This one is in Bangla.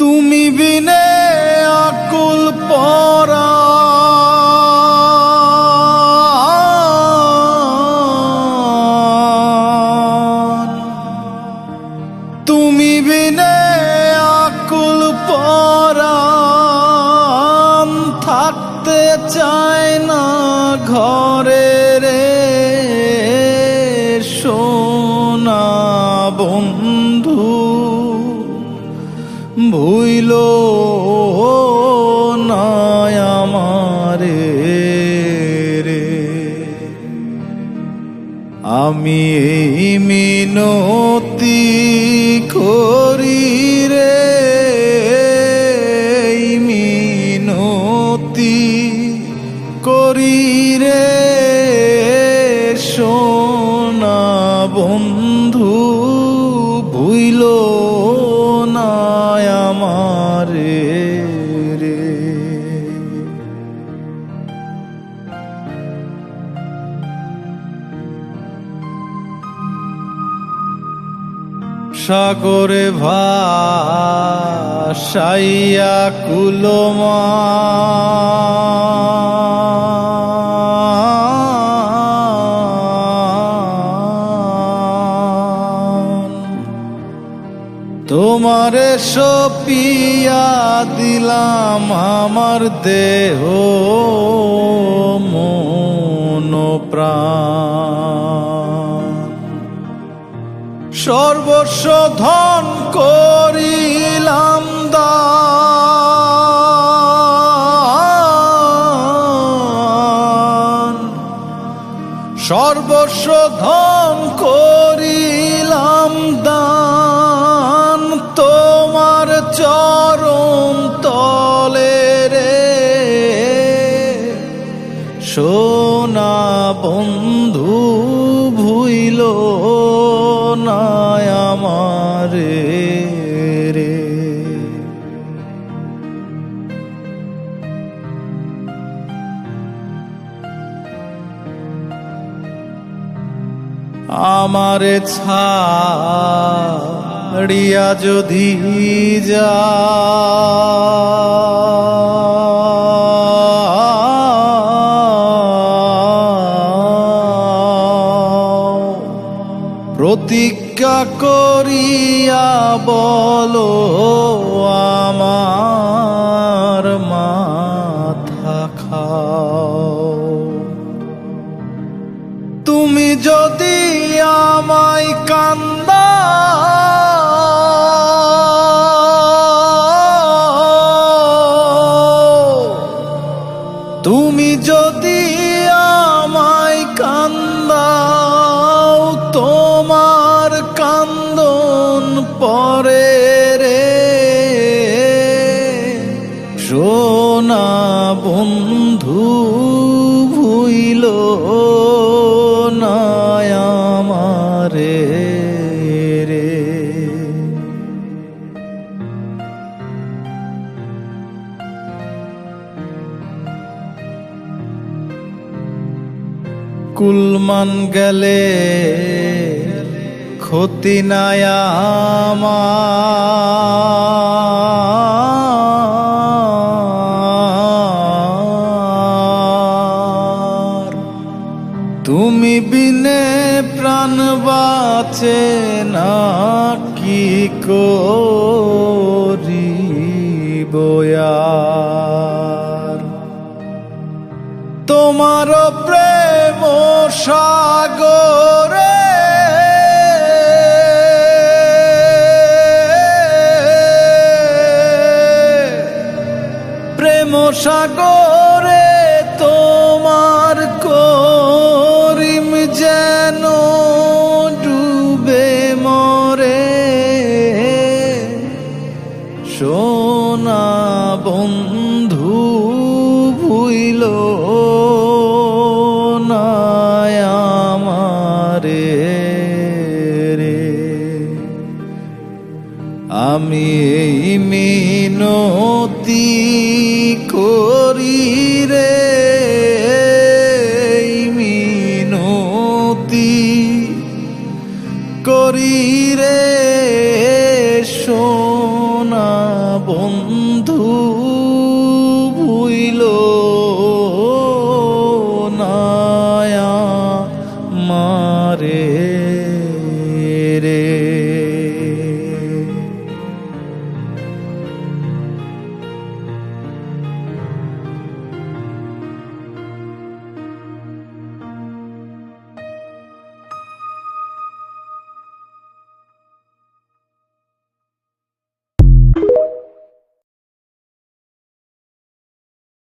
তুমি বিনে আকুল পরা তুমি বিনে আকুল পরাণ থাকতে চায় না ঘরে রে সোনা বন্ধু ভুইল না আমারে রে। আমি এই মিনতি করি রে, এই মিনতি করি রে সোনা বন্ধু ভুইল না আমারে রে। সাগরে ভাসাইয়া কুলমা তোমারে সপিয়া দিলাম আমার দেহ মন প্রাণ, সর্বস্ব ধন করিলাম দান, সর্বস্ব ধন করিলাম দান তোমার চরণ তলে রে সোনা বন্ধু ভুইল না আমারে রে। আমারে ছাড়িয়া যদি যা প্রতিজ্ঞা করিয়া বলো আমার মাথা খাও। তুমি যদি আমায় কান্দাও, তুমি যদি আমায় কান্দাও তোমার কান্দন পরে রে সোনা বন্ধু ভুইল না আমারে রে। কুলমান গেলে ক্ষতি নাই আমার, তুমি বিনে প্রাণ বাঁচে না কি করিব আর। তোমার প্রেম সাগরে প্রেম সাগরে তোমার করিম যেন ডুবে মরে সোনা বন্ধু ভুইল না আমারে রে। আমি এই মিনতি করি রে, এই মিনতি করি রে সোনা